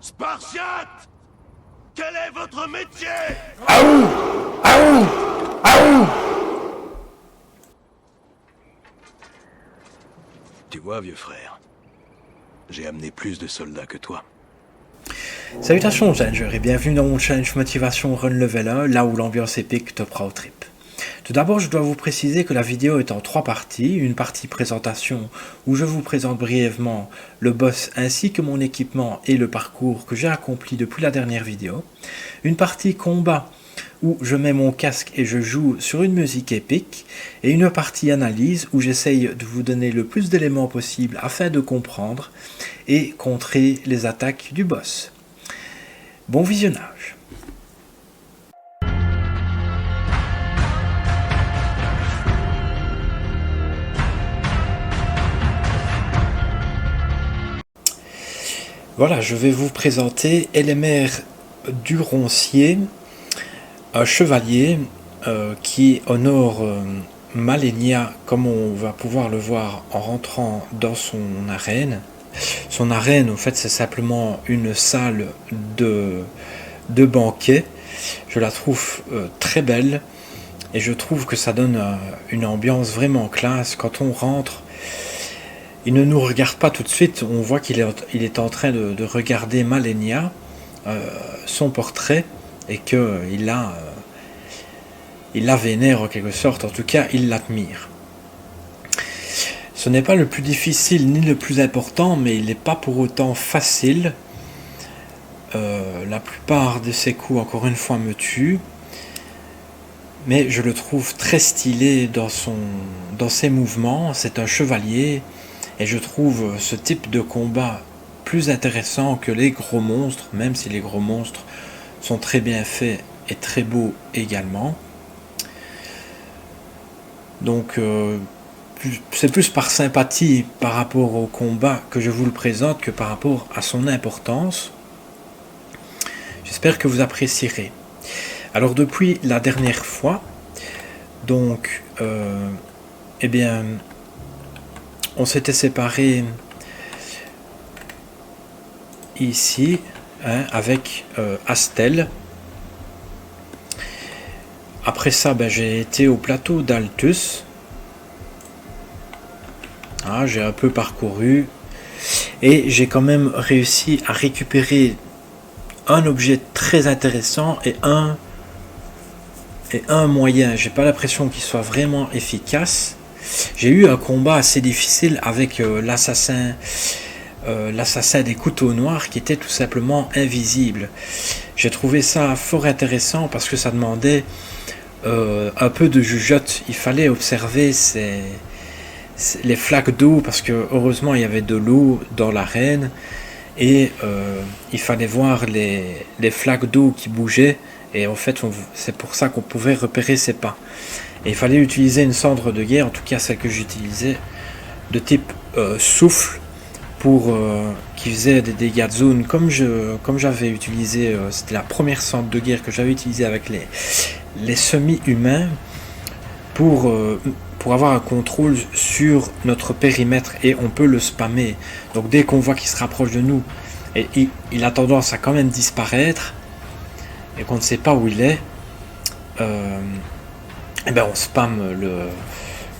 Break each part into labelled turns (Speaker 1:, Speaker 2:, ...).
Speaker 1: Spartiate! Quel est votre métier?
Speaker 2: Aou! Aou! Aou!
Speaker 1: Tu vois, vieux frère, j'ai amené plus de soldats que toi.
Speaker 2: Salutations Challengers et bienvenue dans mon challenge motivation Run Level 1, là où l'ambiance épique te prend au trip. Tout d'abord, je dois vous préciser que la vidéo est en 3 parties. Une partie présentation où je vous présente brièvement le boss ainsi que mon équipement et le parcours que j'ai accompli depuis la dernière vidéo. Une partie combat où je mets mon casque et je joue sur une musique épique. Et une partie analyse où j'essaye de vous donner le plus d'éléments possible afin de comprendre et contrer les attaques du boss. Bon visionnage. Voilà, je vais vous présenter Elémer du Roncier, un chevalier qui honore Malenia, comme on va pouvoir le voir en rentrant dans son arène. Son arène, en fait, c'est simplement une salle de banquet. Je la trouve très belle et je trouve que ça donne une ambiance vraiment classe. Quand on rentre, il ne nous regarde pas tout de suite, on voit qu'il est en train de regarder Malenia, son portrait, et qu'il la vénère en quelque sorte, en tout cas il l'admire. Ce n'est pas le plus difficile ni le plus important, mais il n'est pas pour autant facile. La plupart de ses coups, encore une fois, me tuent. Mais je le trouve très stylé dans ses mouvements. C'est un chevalier. Et je trouve ce type de combat plus intéressant que les gros monstres, même si les gros monstres sont très bien faits et très beaux également. Donc c'est plus par sympathie par rapport au combat que je vous le présente que par rapport à son importance. J'espère que vous apprécierez. Alors depuis la dernière fois, donc eh bien, on s'était séparé ici avec Astel. Après ça, j'ai été au plateau d'Altus. J'ai un peu parcouru et j'ai quand même réussi à récupérer un objet très intéressant et un moyen. J'ai pas l'impression qu'il soit vraiment efficace. J'ai eu un combat assez difficile avec l'assassin des couteaux noirs qui était tout simplement invisible. J'ai trouvé ça fort intéressant parce que ça demandait un peu de jugeote. Il fallait observer les flaques d'eau parce que heureusement il y avait de l'eau dans l'arène et il fallait voir les flaques d'eau qui bougeaient et en fait c'est pour ça qu'on pouvait repérer ses pas. Et il fallait utiliser une cendre de guerre, en tout cas celle que j'utilisais, de type souffle, qui faisait des dégâts de zone, comme j'avais utilisé, c'était la première cendre de guerre que j'avais utilisée avec les semi-humains, pour avoir un contrôle sur notre périmètre, et on peut le spammer. Donc dès qu'on voit qu'il se rapproche de nous, et il a tendance à quand même disparaître, et qu'on ne sait pas où il est, on spamme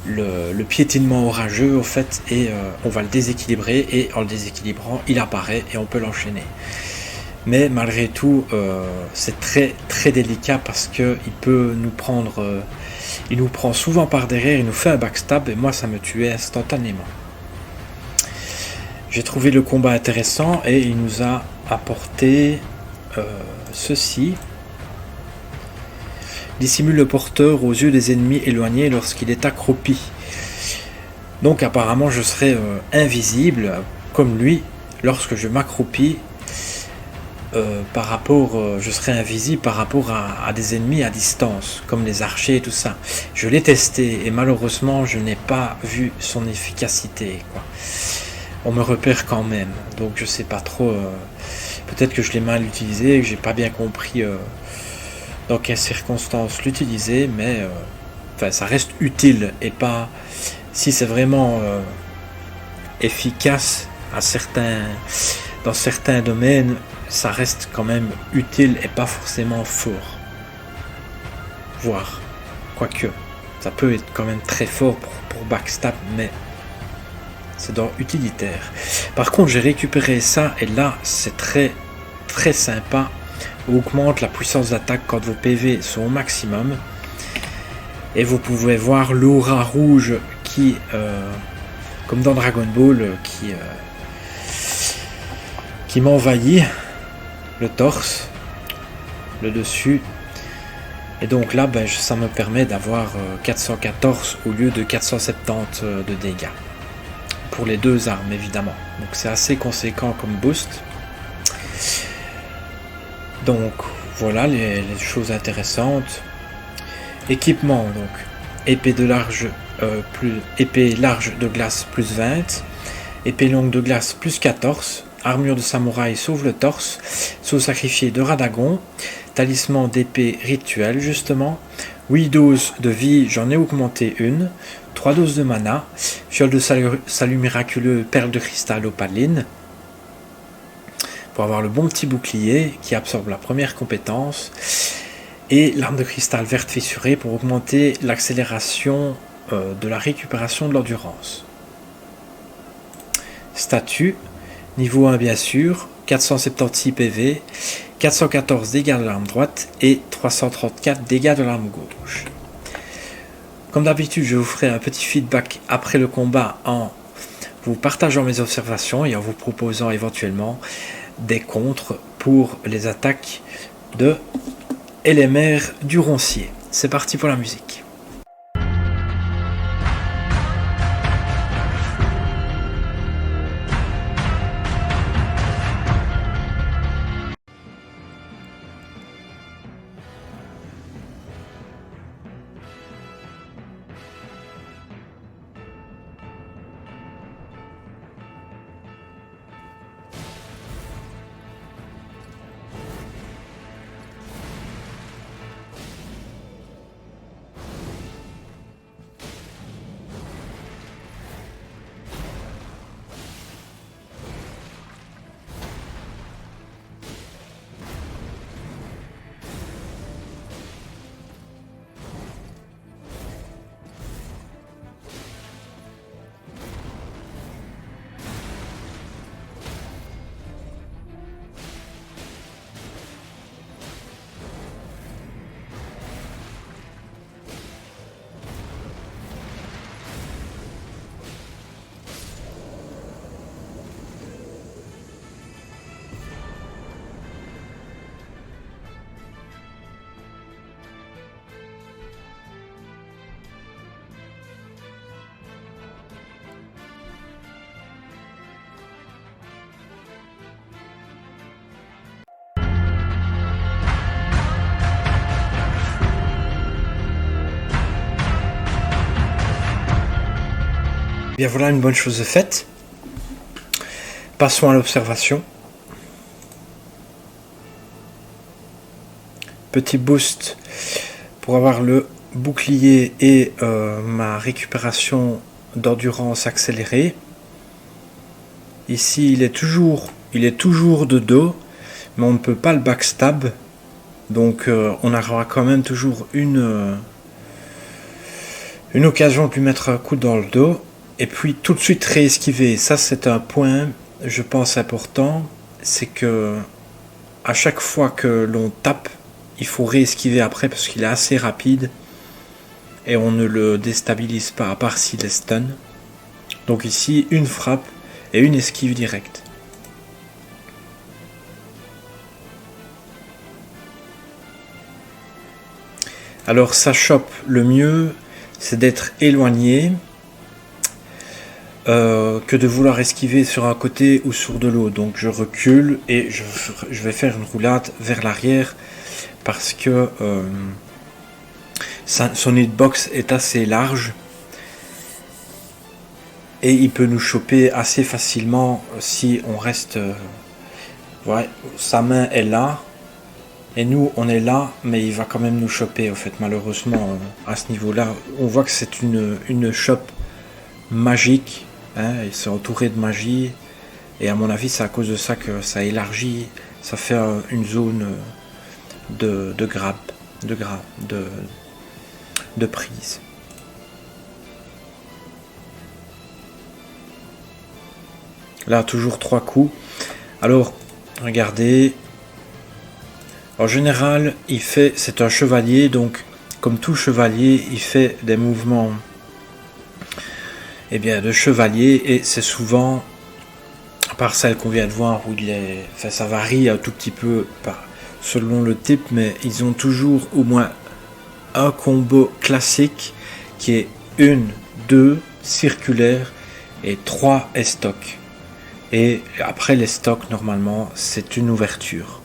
Speaker 2: le piétinement orageux, en fait, et on va le déséquilibrer, et en le déséquilibrant, il apparaît et on peut l'enchaîner. Mais malgré tout, c'est très très délicat parce que il peut nous prendre, il nous prend souvent par derrière, il nous fait un backstab, et moi ça me tuait instantanément. J'ai trouvé le combat intéressant et il nous a apporté ceci. Dissimule le porteur aux yeux des ennemis éloignés lorsqu'il est accroupi. Donc apparemment je serai invisible comme lui lorsque je m'accroupis. Je serai invisible par rapport à des ennemis à distance, comme les archers et tout ça. Je l'ai testé et malheureusement je n'ai pas vu son efficacité, quoi. On me repère quand même, donc je sais pas trop. Peut-être que je l'ai mal utilisé, que j'ai pas bien compris dans quelles circonstances l'utiliser, mais ça reste utile, et pas si c'est vraiment efficace dans certains domaines. ça reste quand même utile et pas forcément fort. Voire, quoique, ça peut être quand même très fort pour backstab, mais c'est dans utilitaire. Par contre, j'ai récupéré ça, et là, c'est très très sympa. Augmente la puissance d'attaque quand vos PV sont au maximum. Et vous pouvez voir l'aura rouge qui, comme dans Dragon Ball, qui m'envahit le torse, le dessus. Et donc là, ben, ça me permet d'avoir 414 au lieu de 470 de dégâts. Pour les deux armes, évidemment. Donc c'est assez conséquent comme boost. Donc voilà les choses intéressantes. Équipement, donc épée large de glace plus 20, épée longue de glace plus 14, armure de samouraï sauve le torse, saut sacrifié de Radagon, talisman d'épée rituel justement, 8 doses de vie, j'en ai augmenté une, 3 doses de mana, fiole de salut miraculeux, perle de cristal opaline, pour avoir le bon petit bouclier qui absorbe la première compétence, et l'arme de cristal verte fissurée pour augmenter l'accélération de la récupération de l'endurance. Statut, niveau 1 bien sûr, 476 PV, 414 dégâts de l'arme droite et 334 dégâts de l'arme gauche. Comme d'habitude, je vous ferai un petit feedback après le combat en vous partageant mes observations et en vous proposant éventuellement des contres pour les attaques de LMR du Roncier. C'est parti pour la musique. Bien voilà une bonne chose de faite. Passons à l'observation. Petit boost pour avoir le bouclier et ma récupération d'endurance accélérée. Ici il est toujours de dos, mais on ne peut pas le backstab. Donc on aura quand même toujours une occasion de lui mettre un coup dans le dos. Et puis tout de suite réesquiver. Ça c'est un point, je pense, important. C'est que à chaque fois que l'on tape, il faut réesquiver après parce qu'il est assez rapide. Et on ne le déstabilise pas, à part s'il est stun. Donc ici, une frappe et une esquive directe. Alors ça chope, le mieux, c'est d'être éloigné. Que de vouloir esquiver sur un côté ou sur de l'autre. Donc je recule et je vais faire une roulade vers l'arrière parce que son hitbox est assez large et il peut nous choper assez facilement si on reste... ouais, sa main est là et nous on est là, mais il va quand même nous choper en fait, malheureusement à ce niveau là. On voit que c'est une chope magique. Hein, il s'est entouré de magie et à mon avis c'est à cause de ça que ça élargit ça fait une zone de grab, de prise. Là, toujours 3 coups. Alors, regardez. En général, c'est un chevalier, donc comme tout chevalier, il fait des mouvements de chevalier, et c'est souvent, à part celle qu'on vient de voir, où ça varie un tout petit peu selon le type, mais ils ont toujours au moins un combo classique qui est 1, 2 circulaire et 3 estoc. Et après les stocks, normalement, c'est une ouverture.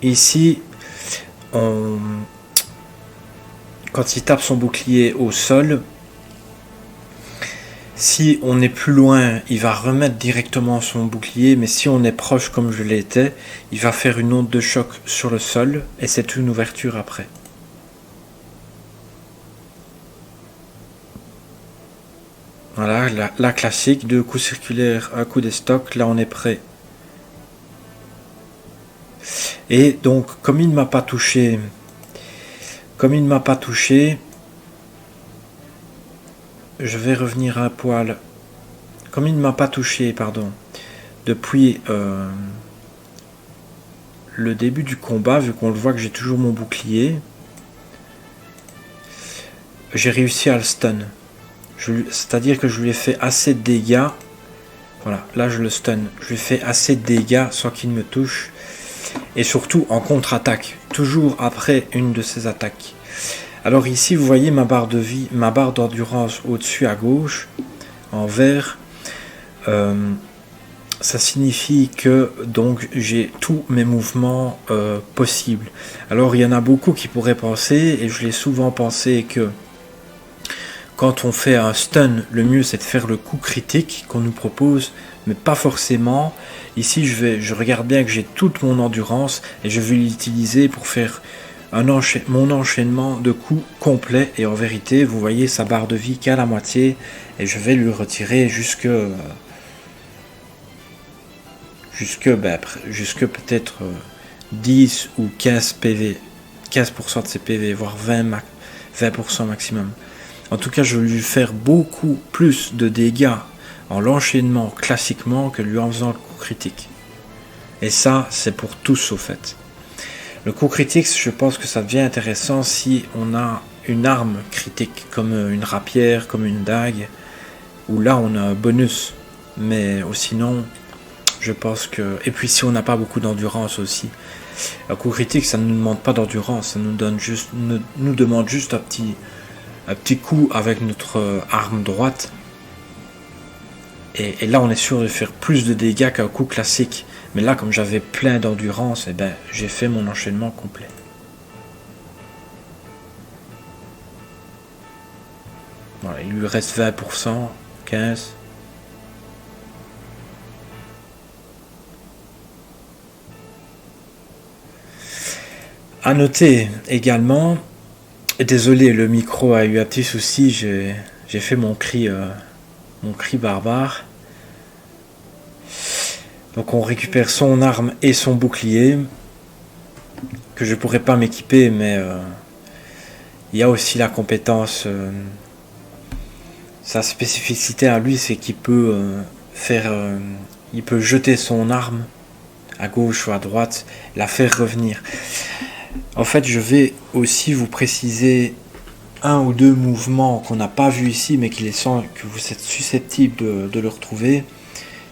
Speaker 2: Ici, quand il tape son bouclier au sol, si on est plus loin, il va remettre directement son bouclier, mais si on est proche comme je l'étais, il va faire une onde de choc sur le sol, et c'est une ouverture après. Voilà, la classique, 2 coups circulaires, 1 coup d'estoc, là on est prêt. Et donc, comme il ne m'a pas touché, je vais revenir un poil. Comme il ne m'a pas touché, pardon, depuis le début du combat, vu qu'on le voit que j'ai toujours mon bouclier, j'ai réussi à le stun. C'est-à-dire que je lui ai fait assez de dégâts. Voilà, là je le stun. Je lui ai fait assez de dégâts sans qu'il me touche. Et surtout en contre-attaque. Toujours après une de ses attaques. Alors ici, vous voyez ma barre de vie, ma barre d'endurance au-dessus à gauche, en vert. Ça signifie que donc j'ai tous mes mouvements possibles. Alors il y en a beaucoup qui pourraient penser, et je l'ai souvent pensé, que quand on fait un stun, le mieux c'est de faire le coup critique qu'on nous propose, mais pas forcément. Ici je regarde bien que j'ai toute mon endurance et je vais l'utiliser pour faire mon enchaînement de coups complet. Et en vérité, vous voyez sa barre de vie qu'à la moitié, et je vais lui retirer jusque peut-être 10 ou 15 PV, 15% de ses PV, voire 20% maximum. En tout cas, je vais lui faire beaucoup plus de dégâts en l'enchaînement classiquement que lui en faisant le coup critique. Et ça, c'est pour tous au fait. Le coup critique, je pense que ça devient intéressant si on a une arme critique, comme une rapière, comme une dague, où là on a un bonus. Mais sinon, je pense que... Et puis si on n'a pas beaucoup d'endurance aussi. Un coup critique, ça ne nous demande pas d'endurance, ça nous demande juste un petit coup avec notre arme droite. Et là on est sûr de faire plus de dégâts qu'un coup classique. Mais là, comme j'avais plein d'endurance, j'ai fait mon enchaînement complet. Voilà, il lui reste 20%, 15%. À noter également, désolé, le micro a eu un petit souci, j'ai fait mon cri barbare. Donc on récupère son arme et son bouclier, que je pourrais pas m'équiper, mais il y a aussi la compétence, sa spécificité à lui, c'est qu'il peut il peut jeter son arme à gauche ou à droite, la faire revenir. En fait, je vais aussi vous préciser un ou deux mouvements qu'on n'a pas vu ici, mais que vous êtes susceptible de le retrouver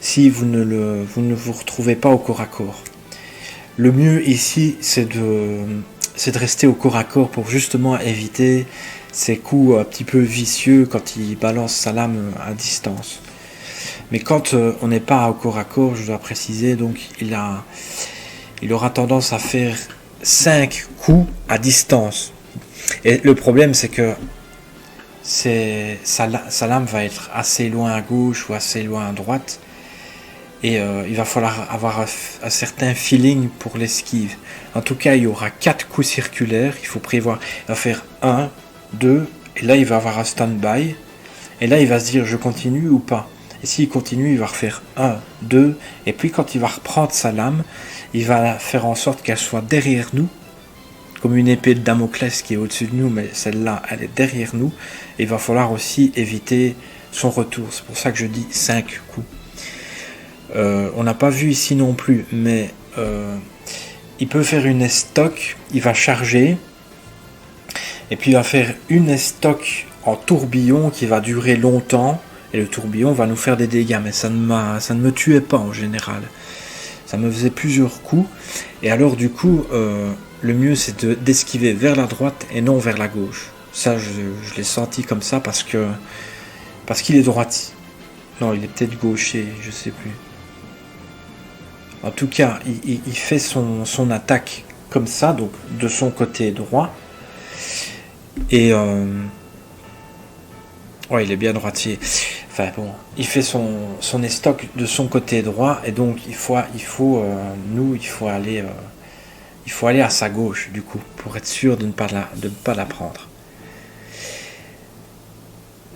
Speaker 2: si vous ne vous retrouvez pas au corps à corps. Le mieux ici, c'est de rester au corps à corps pour justement éviter ces coups un petit peu vicieux quand il balance sa lame à distance. Mais quand on n'est pas au corps à corps, je dois préciser, donc il aura tendance à faire 5 coups à distance. Et le problème, c'est que sa lame va être assez loin à gauche ou assez loin à droite. Et il va falloir avoir un certain feeling pour l'esquive. En tout cas, il y aura 4 coups circulaires. Il faut prévoir. Il va faire 1, 2, et là il va avoir un stand-by. Et là il va se dire je continue ou pas. Et s'il continue, il va refaire 1, 2, et puis quand il va reprendre sa lame, il va faire en sorte qu'elle soit derrière nous, comme une épée de Damoclès qui est au-dessus de nous, mais celle-là, elle est derrière nous. Et il va falloir aussi éviter son retour. C'est pour ça que je dis 5 coups. On n'a pas vu ici non plus, mais il peut faire une estoc, il va charger, et puis il va faire une estoc en tourbillon qui va durer longtemps, et le tourbillon va nous faire des dégâts, mais ça ne me tuait pas en général. Ça me faisait plusieurs coups, et alors du coup, le mieux c'est d'esquiver vers la droite et non vers la gauche. Ça, je l'ai senti comme ça parce qu'il est droitier. Non, il est peut-être gaucher, je sais plus. En tout cas, il fait son attaque comme ça, donc de son côté droit. Et ouais, il est bien droitier. Enfin bon, il fait son estoc de son côté droit, et donc il faut aller à sa gauche du coup pour être sûr de ne pas la prendre.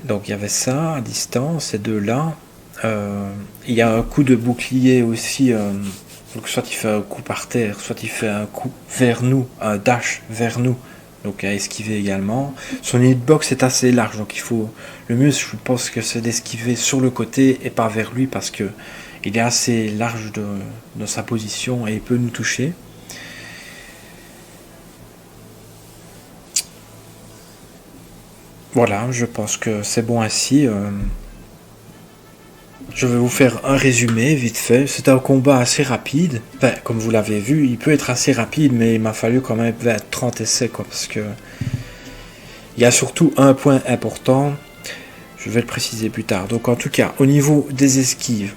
Speaker 2: Donc il y avait ça à distance, ces deux-là. Il y a un coup de bouclier aussi. Donc soit il fait un coup par terre, soit il fait un coup vers nous, un dash vers nous. Donc à esquiver également. Son hitbox est assez large, donc le mieux je pense que c'est d'esquiver sur le côté et pas vers lui parce que il est assez large de sa position et il peut nous toucher. Voilà, je pense que c'est bon ainsi. Je vais vous faire un résumé vite fait. C'est un combat assez rapide. Enfin, comme vous l'avez vu, il peut être assez rapide, mais il m'a fallu quand même 30 essais, quoi, parce que il y a surtout un point important. Je vais le préciser plus tard. Donc en tout cas, au niveau des esquives,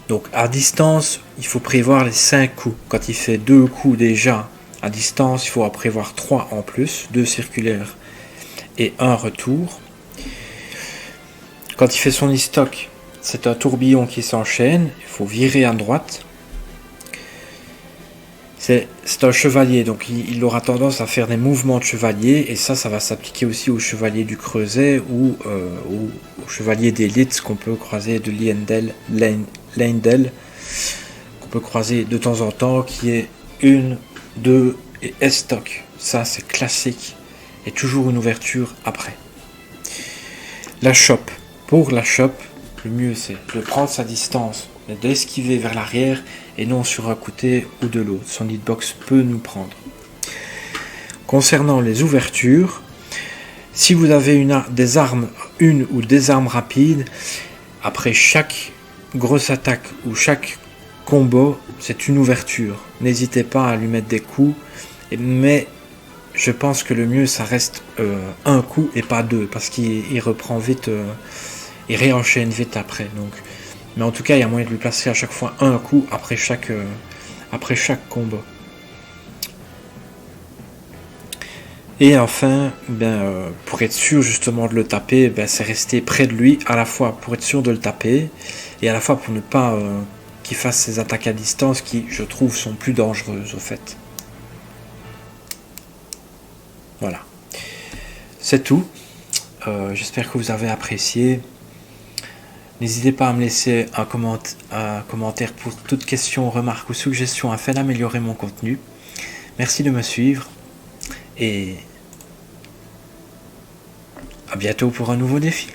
Speaker 2: donc à distance, il faut prévoir les 5 coups. Quand il fait 2 coups déjà à distance, il faut en prévoir 3 en plus, 2 circulaires et un retour. Quand il fait son e-stock, c'est un tourbillon qui s'enchaîne, il faut virer à droite. C'est un chevalier, donc il aura tendance à faire des mouvements de chevalier, et ça va s'appliquer aussi au chevalier du Creuset ou au chevalier d'élite qu'on peut croiser de Leyndell, qu'on peut croiser de temps en temps, qui est 1, 2 et S-stock. Ça c'est classique, et toujours une ouverture après. La chope. Pour la chope, le mieux c'est de prendre sa distance, d'esquiver vers l'arrière et non sur un côté ou de l'autre. Son hitbox peut nous prendre. Concernant les ouvertures, si vous avez une ou des armes rapides, après chaque grosse attaque ou chaque combo, c'est une ouverture. N'hésitez pas à lui mettre des coups, mais je pense que le mieux ça reste un coup et pas 2, parce qu'il reprend vite, il réenchaîne vite après. Donc, mais en tout cas, il y a moyen de lui placer à chaque fois un coup après chaque combo. Et enfin, pour être sûr justement de le taper, c'est rester près de lui, à la fois pour être sûr de le taper, et à la fois pour ne pas qu'il fasse ses attaques à distance qui, je trouve, sont plus dangereuses au fait. Voilà. C'est tout. J'espère que vous avez apprécié. N'hésitez pas à me laisser un commentaire pour toute question, remarque ou suggestion afin d'améliorer mon contenu. Merci de me suivre et à bientôt pour un nouveau défi.